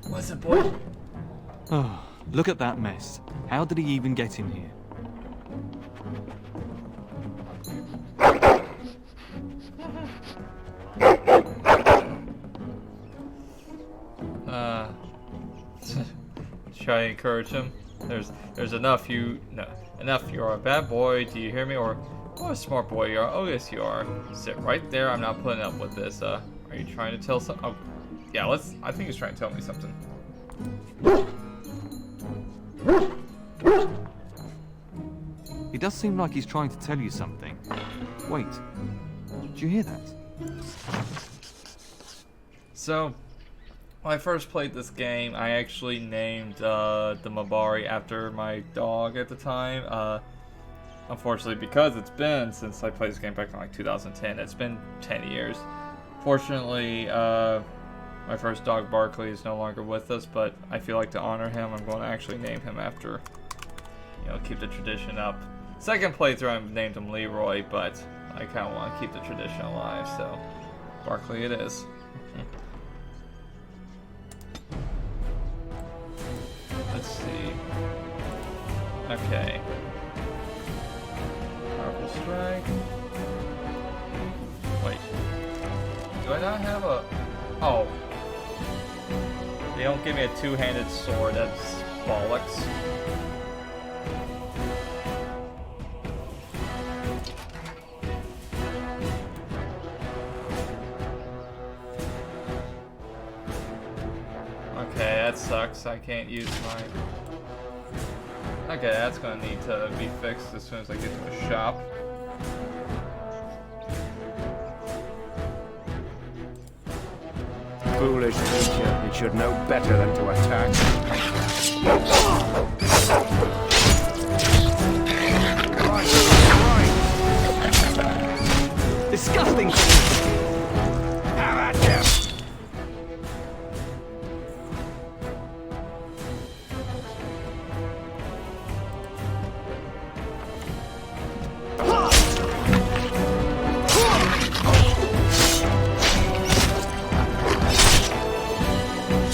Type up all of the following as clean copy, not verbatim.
What's it, boy? Oh, look at that mess. How did he even get in here? Try to encourage him. There's enough. Enough. You are a bad boy. Do you hear me? Or what a smart boy you are. Oh yes, you are. Sit right there. I'm not putting up with this. Are you trying to tell some? Oh, yeah. I think he's trying to tell me something. He does seem like he's trying to tell you something. Wait, did you hear that? So, when I first played this game, I actually named the Mabari after my dog at the time. Unfortunately, because it's been since I played this game back in like 2010, it's been 10 years. Fortunately, my first dog, Barkley, is no longer with us, but I feel like to honor him, I'm going to actually name him after, keep the tradition up. Second playthrough, I named him Leroy, but I kind of want to keep the tradition alive, so Barkley it is. Let's see. Okay. Powerful strike. Wait. Do I not have a... Oh. They don't give me a two-handed sword. That's bollocks. Okay, that sucks. I can't use mine. Okay, that's gonna need to be fixed as soon as I get to the shop. Foolish creature, you should know better than to attack. Right. Disgusting! Have at him!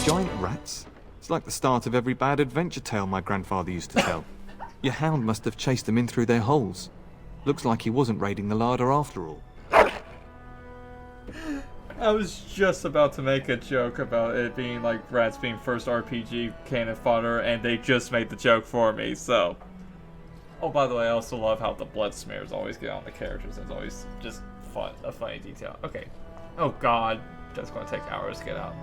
Giant rats? It's like the start of every bad adventure tale my grandfather used to tell. Your hound must have chased them in through their holes. Looks like he wasn't raiding the larder after all. I was just about to make a joke about it being like rats being first RPG cannon fodder, and they just made the joke for me, so. Oh, by the way, I also love how the blood smears always get on the characters. It's always just fun, a funny detail. Okay. Oh god, that's going to take hours to get out.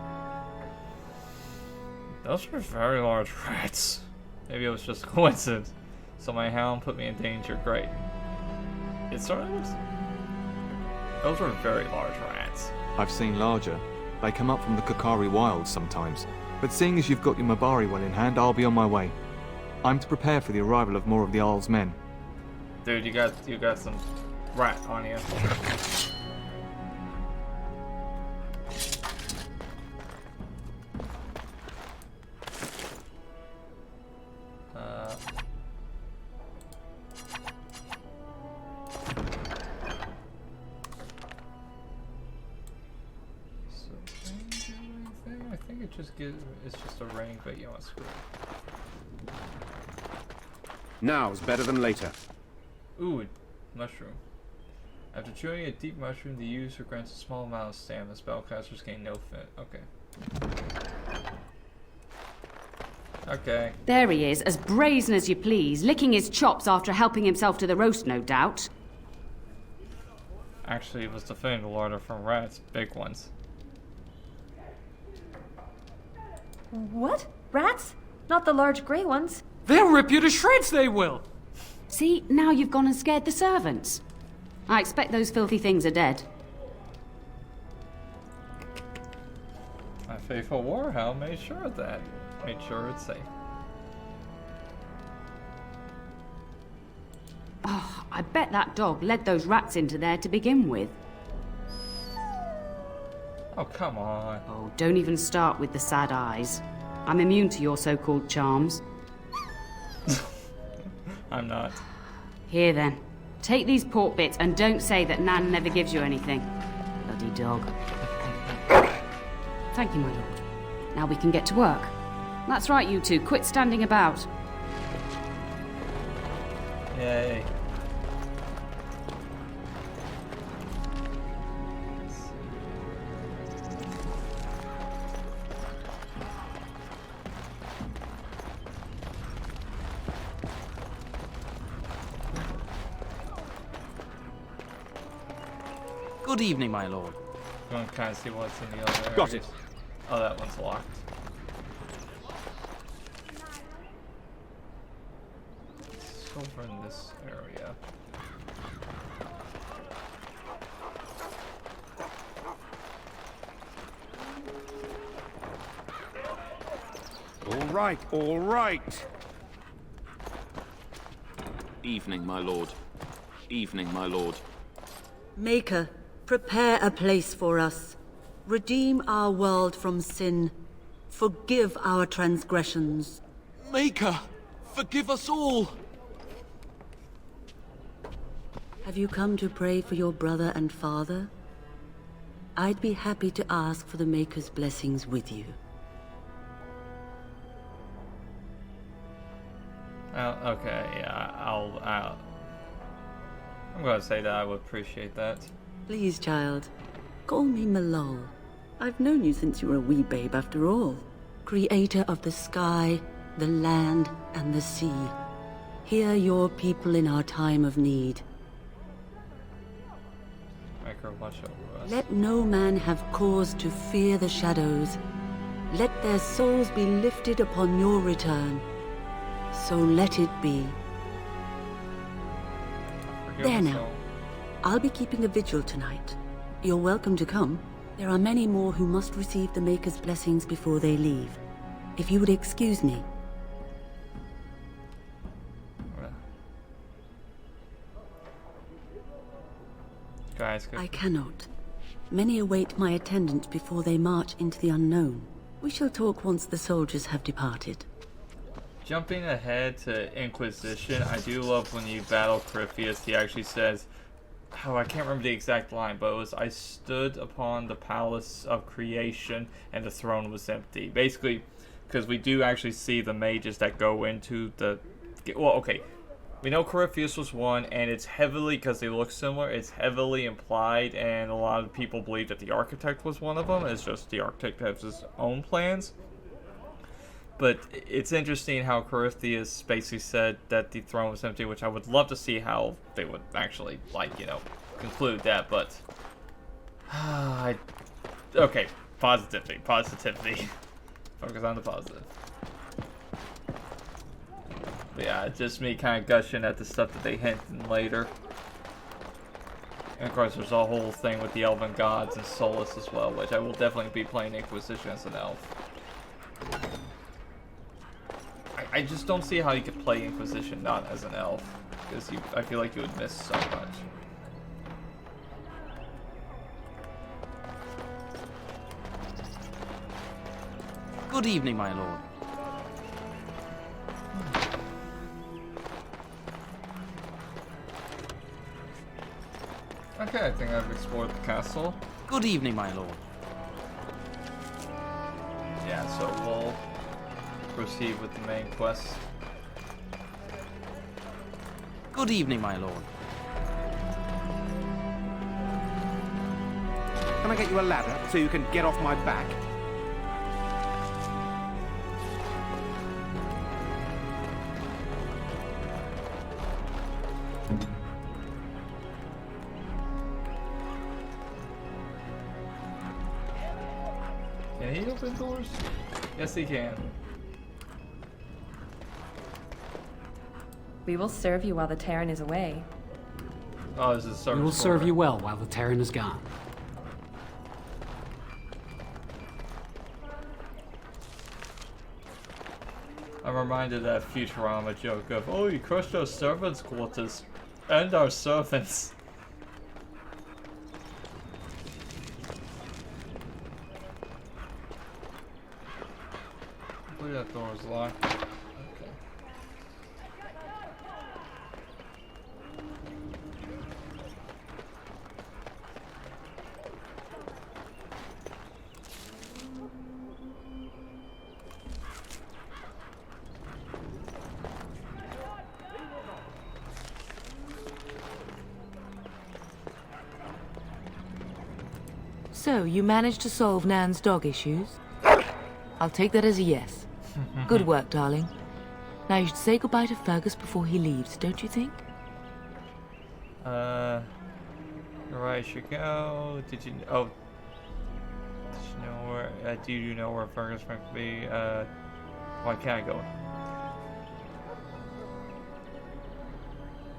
Those were very large rats. Maybe it was just a coincidence. So my hound put me in danger. Great. It certainly was. Those were very large rats. I've seen larger. They come up from the Kokari Wilds sometimes. But seeing as you've got your Mabari well in hand, I'll be on my way. I'm to prepare for the arrival of more of the Isle's men. Dude, you got some rat on you. I think it's just a ring, but you know what, screw it. Now's better than later. Ooh, mushroom. After chewing a deep mushroom, the user grants a small amount of stamina. Spellcasters gain no fit. Okay. Okay. There he is, as brazen as you please, licking his chops after helping himself to the roast, no doubt. Actually, it was defending the larder from rats, big ones. What? Rats? Not the large grey ones? They'll rip you to shreds, they will! See, now you've gone and scared the servants. I expect those filthy things are dead. My faithful warhound made sure of that. Made sure it's safe. Oh, I bet that dog led those rats into there to begin with. Oh, come on. Oh, don't even start with the sad eyes. I'm immune to your so-called charms. I'm not. Here then. Take these pork bits and don't say that Nan never gives you anything. Bloody dog. Thank you, my lord. Now we can get to work. That's right, you two. Quit standing about. Yay. Good evening, my lord. I'm gonna kind of see what's in the other areas. Got it. Oh, that one's locked. It's over in this area. All right, all right. Evening, my lord. Evening, my lord. Maker, prepare a place for us. Redeem our world from sin. Forgive our transgressions. Maker, forgive us all! Have you come to pray for your brother and father? I'd be happy to ask for the Maker's blessings with you. Okay, yeah, I'm gonna say that I would appreciate that. Please, child, call me Malol. I've known you since you were a wee babe after all. Creator of the sky, the land, and the sea. Hear your people in our time of need. Make her watch over us. Let no man have cause to fear the shadows. Let their souls be lifted upon your return. So let it be. Forgive There us now. all. I'll be keeping a vigil tonight. You're welcome to come. There are many more who must receive the Maker's blessings before they leave. If you would excuse me. Guys, I cannot. Many await my attendance before they march into the unknown. We shall talk once the soldiers have departed. jumping ahead to Inquisition, I do love when you battle Corypheus, he actually says, oh, I can't remember the exact line, but it was, I stood upon the palace of creation and the throne was empty. Basically, because we do actually see the mages that go into the... Well, okay, we know Corypheus was one, and it's heavily, because they look similar, it's heavily implied, and a lot of people believe that the Architect was one of them. It's just the Architect has his own plans. But it's interesting how Corypheus basically said that the throne was empty, which I would love to see how they would actually, like, you know, conclude that, but... okay, positivity. Focus on the positive. But yeah, it's just me kind of gushing at the stuff that they hint in later. And of course, there's a whole thing with the Elven Gods and Solus as well, which I will definitely be playing Inquisition as an elf. I just don't see how you could play Inquisition not as an elf, because I feel like you would miss so much. Good evening, my lord. Okay, I think I've explored the castle. Good evening, my lord. Yeah, so we'll proceed with the main quest. Good evening, my lord. Can I get you a ladder so you can get off my back? Can he open doors? Yes, he can. We will serve you while the Terran is away. Oh, this is service We will serve quarter. you well while the Terran is gone. I'm reminded of that Futurama joke of, oh, you crushed our servants' quarters. And our servants. I believe that door is locked. Okay. So, you managed to solve Nan's dog issues? I'll take that as a yes. Good work, darling. Now you should say goodbye to Fergus before he leaves, don't you think? Where I should go? Did you? Oh, did you know where? Do you know where Fergus might be? Why can't I go?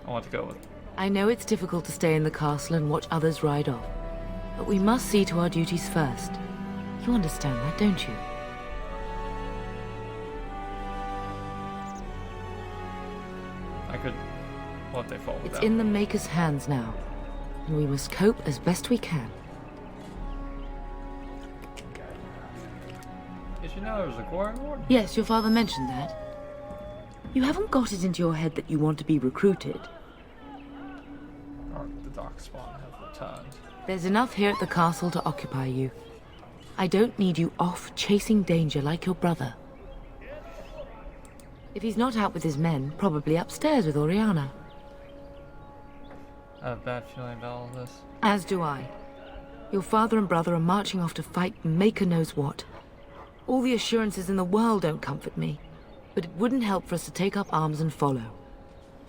I want to go with. I know it's difficult to stay in the castle and watch others ride off, but we must see to our duties first. You understand that, don't you? I could let they fall. It's in the Maker's hands now, and we must cope as best we can. Did you know there was a Goron Warden? Yes, your father mentioned that. You haven't got it into your head that you want to be recruited. The Darkspawn have returned. There's enough here at the castle to occupy you. I don't need you off chasing danger like your brother. If he's not out with his men, probably upstairs with Oriana. I have a bad feeling about all this. As do I. Your father and brother are marching off to fight Maker knows what. All the assurances in the world don't comfort me, but it wouldn't help for us to take up arms and follow.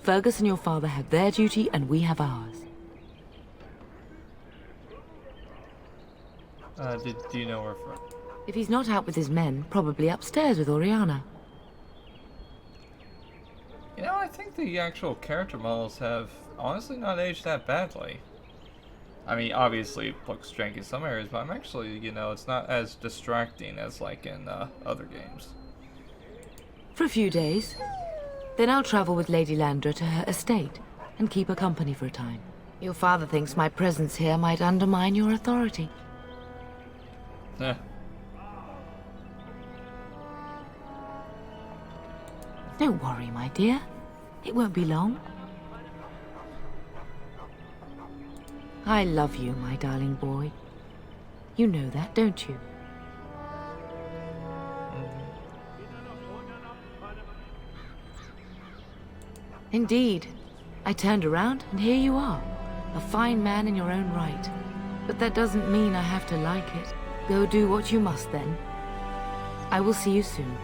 Fergus and your father have their duty, and we have ours. Do you know where from? If he's not out with his men, probably upstairs with Oriana. You know, I think the actual character models have honestly not aged that badly. I mean, obviously it looks janky in some areas, but I'm actually, you know, it's not as distracting as like in other games. For a few days. Then I'll travel with Lady Landra to her estate and keep her company for a time. Your father thinks my presence here might undermine your authority. Eh. Don't worry, my dear. It won't be long. I love you, my darling boy. You know that, don't you? Indeed. I turned around, and here you are. A fine man in your own right. But that doesn't mean I have to like it. Go do what you must, then. I will see you soon.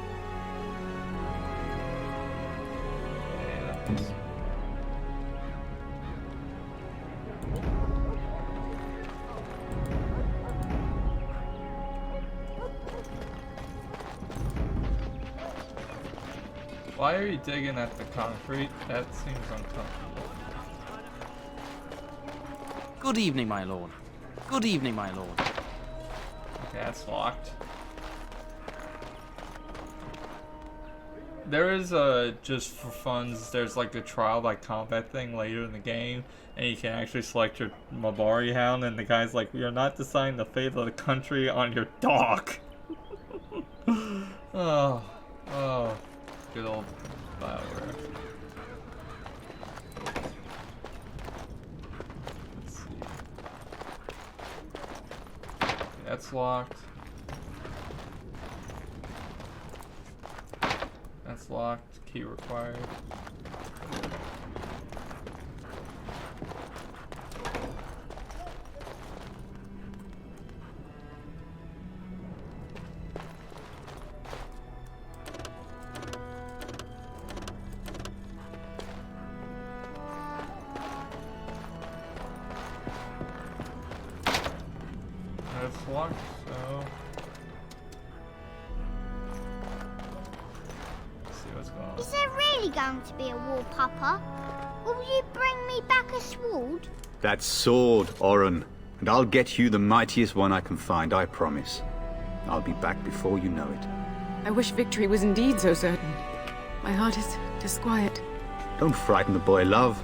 Why are you digging at the concrete? That seems uncomfortable. Good evening, my lord. Good evening, my lord. Okay, that's locked. There is just for funds, there's like a trial by combat thing later in the game, and you can actually select your Mabari hound, and the guy's like, "You're not deciding the fate of the country on your dog." Oh, good old BioWare. Let's see. Okay, that's locked. That's locked. Key required. That's locked, so... Is there really going to be a war, Papa? Will you bring me back a sword? That sword, Oren. And I'll get you the mightiest one I can find, I promise. I'll be back before you know it. I wish victory was indeed so certain. My heart is disquiet. Don't frighten the boy, love.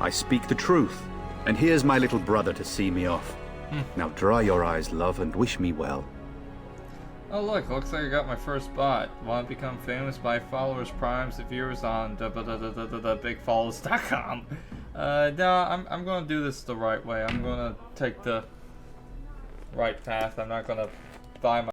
I speak the truth. And here's my little brother to see me off. Now dry your eyes, love, and wish me well. Oh look, looks like I got my first bot. Want to become famous by followers, primes, and viewers on bigfollows.com. No, I'm gonna do this the right way. I'm gonna take the right path. I'm not gonna buy my